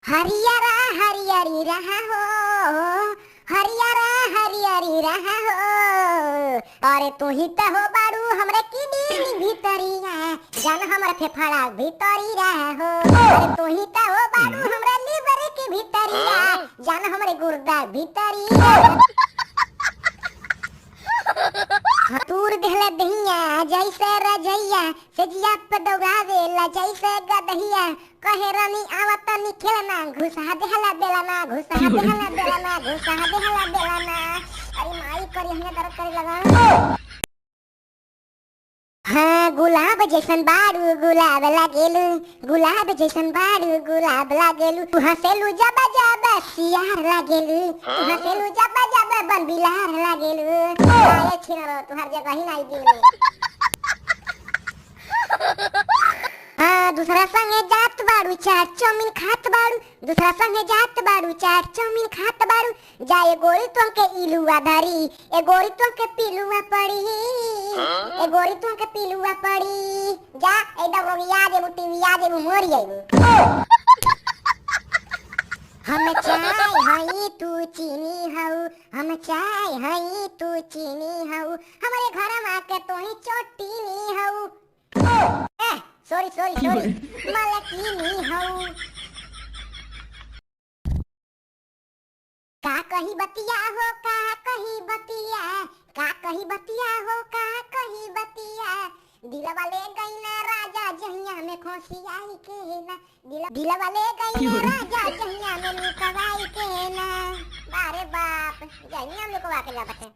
हरियरा हरियरी रहा हो, हरियरा हरियरी रहा हो। अरे तू ही तो हो बारू हमरे किडनी भीतरिया, जान हमरे फेफड़ा भीतरी रहा हो। अरे तू ही तो हो बारू हमरे लीवर के भीतरिया, जान हमरे गुर्दा भीतरिया। दूर देहला दहिया जैसे रजैया, सजिया पे दौड़ावेला जैसे गदहिया। कहे रानी आवत नी खेलना, घुसा देहला बेलना, घुसा देहला बेलना, घुसा देहला बेलना। अरे माई करी हमें दर्द करे लगा। हाँ गुलाब जैसन बारू गुलाब लागेलू, गुलाब जैसन बारू गुलाब लागेलू। तू हंसेलू जब जब सियार लागेलू, तू हंसेलू जब जब बन बिलार लागेलू। आए छिनरो तू हर जगह ही नहीं दिल में। हाँ दूसरा संगे जात बारू चाट चौमिन खात बारू, दूसरा संगे जात बारू चाट चौमिन खात बारू। जाए गोरी तुमके इलुआ धरी, ए गोरी तुमके पिलुआ पड़ी, ए गोरी तुमके पिलुआ पड़ी। जा एकदम रोगिया जेबू टीविया जेबू मोरी आइबू। हम चाय हई तू चीनी हऊ, हम चाय हई तू चीनी हऊ, हमारे घर में आके तू ही चोटीनी हऊ। सॉरी सॉरी सॉरी मलकीनी हऊ। का कही बतिया हो का कही बतिया, का कही बतिया हो का कही बतिया। दिलवा ले गई ना राजा जहिया में खोसियाई के ना, दिलवा ले गई ना राजा जहिया में निकवाई के ना। बारे बाप जहिया में निकवा के जाते।